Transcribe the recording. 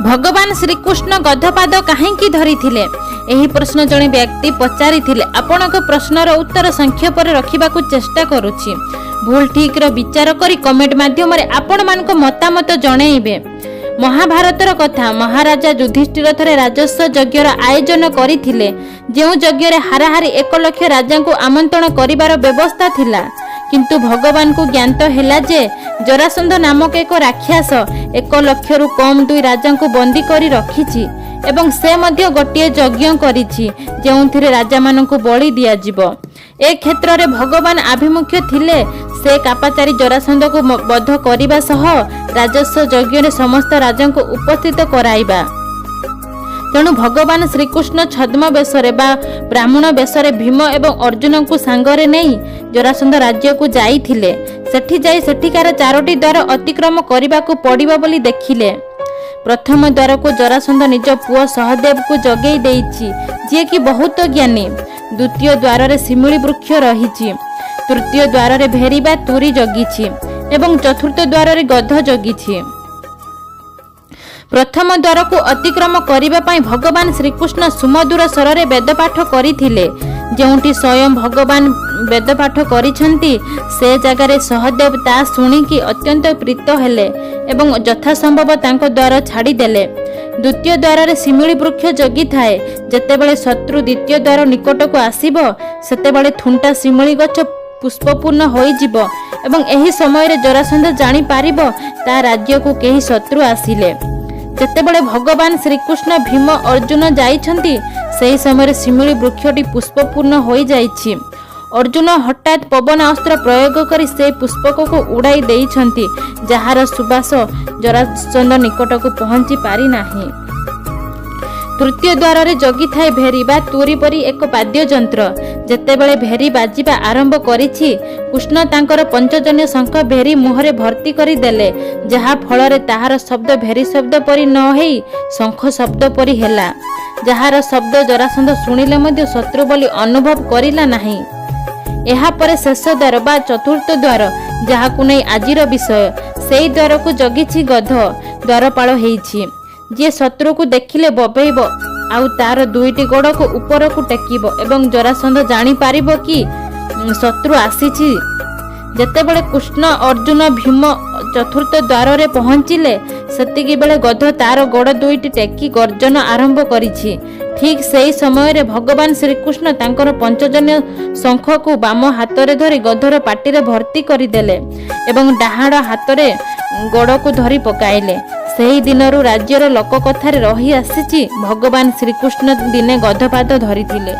भगवान श्रीकृष्ण गधपाद कहीं धरिथिले? एही प्रश्न जणे व्यक्ति पचारिथिले। आपणक प्रश्नर उत्तर संक्षेप रखा चेष्टा करुछि। भूल ठीक रो विचार करी कमेंट माध्यम रे आपण मानक मतामत जणैबे। महाभारतर कथा। महाराजा युधिष्ठिर थरे राजस्व यज्ञर आयोजन करिथिले। जेउ यज्ञ रे हाराहारी 1 लाख राजा को आमंत्रण करिवार व्यवस्था थिला, किंतु भगवान को ज्ञात हैला जे जरासंध नामक एक राक्षस 1 लाख रु कम 2 राजा को बंदी करी रखिछि एवं से मध्य गोटे यज्ञ करिछि जेउथिरे राजा मानकु बलि दिया जिवो। ए क्षेत्र रे भगवान आभिमुख्य थिले। से कापाचारी जरासंध को बध करिबा सह राजस्व यज्ञ रे समस्त राजा को उपस्थित कराइबा। तेणु भगवान श्रीकृष्ण छद्म बेशरे बा ब्राह्मण बेशरे भीम एवं अर्जुन को सांगरे नहीं जरासंध राज्य को जाइथिले। सेठी जाई सेठिकार 4टी द्वार अतिक्रम करने को पड़िबा बोली देखिले। प्रथम द्वार को जरासंध निज पुओ सहदेव को जगेई देइछि, जे कि बहुत ज्ञानी। द्वितीय द्वार रे शिमिली वृक्ष रहिछि। तृतीय द्वार रे भेरीबा तुरी जगिछि एवं चतुर्थ द्वार रे गध जगिछि। प्रथम द्वार को अतिक्रम करिबा पई भगवान श्रीकृष्ण सुमधुर स्वर रे वेदपाठ करिथिले। जेउठी स्वयं भगवान वेदपाठ करिछंती से जगह रे सहदेव ता सुनिकी अत्यंत प्रीत हेले एवं यथासंभव तांको द्वार छाड़ी देले। द्वितीय द्वार रे शिमिली वृक्ष जगी थाए। जेतेबेले शत्रु द्वितीय द्वार निकट को आसीबो सेतेबेले थुंटा शिमिली गछ पुष्पपूर्ण होई जिवो एवं एही समय रे जरासंध जानि पारिबो ता राज्य को केही शत्रु आसिले। जेतेबेले भगवान श्रीकृष्ण भीम अर्जुन जाइछंती सेही समय शिमिली वृक्षटी पुष्पपूर्ण होई जाइछि। अर्जुन हठात पवन अस्त्र प्रयोग करी से पुष्पक को उड़ाई देइछंती, जहार सुबास जरासंध निकट को पहुंची पारि नाही। तृतीय द्वार रे जगी थाए भेरी बा तुरी परी एक वाद्य यंत्र। जेतेबेले भेरी बाजिबा आरंभ करिछि कृष्ण तांकर पंचजन्य शंख भेरी मुहरे भर्ती करी देले, जहा फल रे ताहार शब्द भेरी शब्द परी न हेई शंख शब्द परी हेला। जहार शब्द जरासंध सुनिले मध्य शत्रु बोली अनुभव करिला नाही। एहा परे शेष द्वार बा चतुर्थ द्वार, जहाकु नै आजिर विषय, सेई द्वार को जगिछि गध। द्वारपाल हेइछि, जे शत्रु को देखिले बबेइब आउ तार 2टी गोड़ को ऊपर को टेकिब एवं जरासंध जानि पारिबो कि शत्रु आसीछि। जेतेबेले कृष्ण अर्जुन भीम चतुर्थ द्वार रे पहुंचिले सेतिकी बेले गध तार गोड़ 2टी टेकी गर्जन आरंभ करिछि। ठीक सेही समय रे भगवान श्रीकृष्ण तांकर पंचजन्य शंख को बाम हाथ रे धरी गधर पाटी रे भर्ती करिदेले एवं डाहाड़ हाथ रे गोड़ को धरी पकाइले। सेही दिनरु राज्यर लोक कथारे रही आसीछि भगवान श्रीकृष्ण दिने गधपाद धरिथिले।